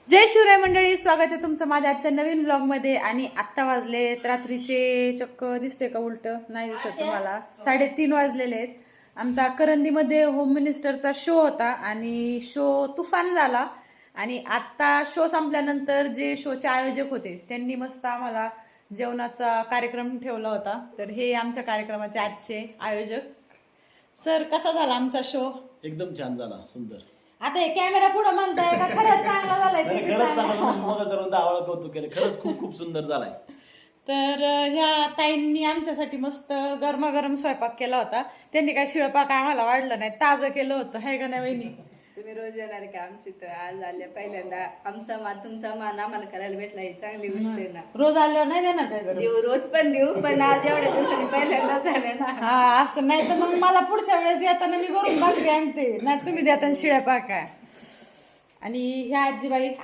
जय शिवराय मंडळी, स्वागत आहे तुमचं माझ्या आजच्या नवीन ब्लॉग मध्ये. आणि आत्ता वाजले रात्रीचे चक्क दिसते का उलट नाही दिसत तुम्हाला, 3:30 वाजलेले आहेत. आमचा करंदीमध्ये होम मिनिस्टरचा शो होता आणि शो तुफान झाला. आणि आत्ता शो संपल्यानंतर जे शोचे आयोजक होते त्यांनी मस्त आम्हाला जेवणाचा कार्यक्रम ठेवला होता. तर हे आमच्या कार्यक्रमाचे आजचे आयोजक. सर, कसा झाला आमचा शो? एकदम छान झाला, सुंदर. आता हे कॅमेरा पुढे म्हणताय का खरंच चांगला झालाय? नाही, खरंच चांगला. मग तर दावळा कौतुक केलं, खरंच खूप खूप सुंदर झालाय. तर ह्या ताईंनी आमच्यासाठी मस्त गरमागरम स्वयंपाक केला होता. त्यांनी काय शिळपाक आम्हाला वाढलं नाही, ताजं केलं होतं, है का नाही वहिनी? तुम्ही रोज येणार का आमची? तर आज आल्या पहिल्यांदा आमचा मान तुमचा मान आम्हाला करायला भेटला, ही चांगली गोष्ट आहे ना. रोज आल्यावर नाही देणार काय गरम? देऊ, रोज पण देऊ, पण आज एवढ्या दिवसांनी पहिल्यांदा झाले ना. हा, असं नाही तर मग मला पुढच्या वेळेस येताना मी भरून भाकरी आणते, नाही तुम्ही देताना शिळ्या पाका. आणि ह्या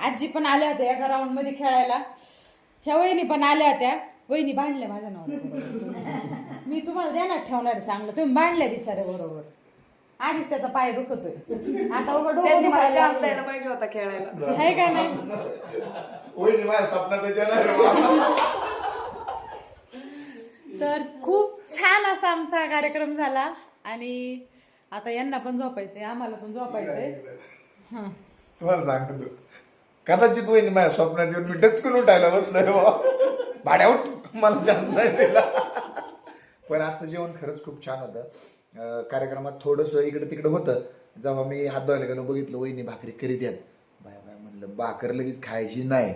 आजी पण आल्या होत्या एका राऊंड मध्ये खेळायला. ह्या वहिनी पण आल्या होत्या. वहिनी भांडल्या माझ्या नावाला. मी तुम्हाला देणार ठेवणार चांगलं, तुम्ही भांडल्या बिचारे बरोबर. आधीच त्याचा पाय दुखतोय, आता उघड डोकं दुखायला लागलं. पाहिजे होता खेळायला, आहे का नाही? तर खूप छान असा आमचा कार्यक्रम झाला. आणि आता यांना पण झोपायचंय, आम्हाला पण झोपायचंय. तुम्हाला सांगतो, कदाचित वहिनी माझ्या स्वप्नात येऊन मी डचकून उठायला बसलोय भाड्या उठ, मला जास्त नाही दिला. पण आजचं जेवण खरंच खूप छान होतं. कार्यक्रमात थोडस इकडे तिकडे होतं. जेव्हा मी हात धुवायला गेलो बघितलं वहिनी भाकरी करीत आहेत. बाया बाया म्हणलं भाकर लगेच खायची नाही,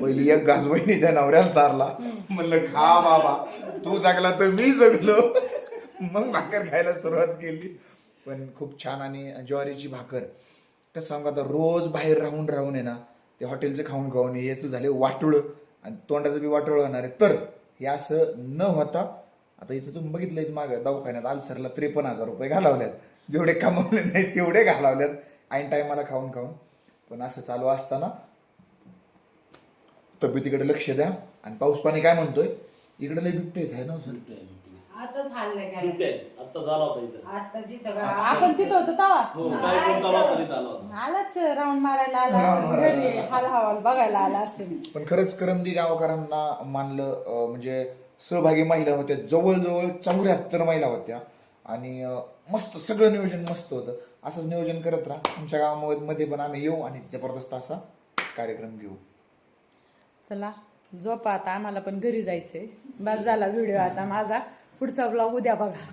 पहिली एक घास वहिनीच्या नवऱ्याला चारला. म्हणलं खा बाबा, तू जगला तर मी जगलो. मग भाकर खायला सुरुवात केली. पण खूप छान. आणि ज्वारीची भाकर कसं सांगू, आता रोज बाहेर राहून राहून आहे ना, ते हॉटेलचं खाऊन खाऊन याचं झाले वाटोळ, आणि तोंडाचं बी वाटोळ होणार आहे. तर हे असं न होता आता इथं तुम्ही बघितलंच मागं दवाखान्यात अल्सरला 53,000 रुपये घालवल्यात. जेवढे कमावले नाही तेवढे घालवल्यात ऐन टायमाला खाऊन खाऊन. पण असं चालू असताना तब्येतीकडे लक्ष द्या. आणि पाऊस पाणी काय म्हणतोय इकडे? लय बिबटे आहे ना सर. आता झालंय काय? बिबट्या आहे. आत्ता झाला होता इथं. आता जिथं आपण तिथं होतो तेव्हा हो, कार्यक्रम चालू असताना इथं आला होता. आलाच राऊंड मारायला आला, घरी हाल हवाल बघायला आला असेल. पण खरंच करंदी गावकरांना मानलं. म्हणजे सहभागी महिला होत्या, जवळजवळ 74 महिला होत्या. आणि मस्त सगळं नियोजन मस्त होतं. असंच नियोजन करत राहा. तुमच्या गावामध्ये पण आम्ही येऊ आणि जबरदस्त असा कार्यक्रम घेऊ. चला झोपा आता, आम्हाला पण घरी जायचंय. बस झाला व्हिडिओ आता माझा. पुढचा ब्लॉग उद्या बघा.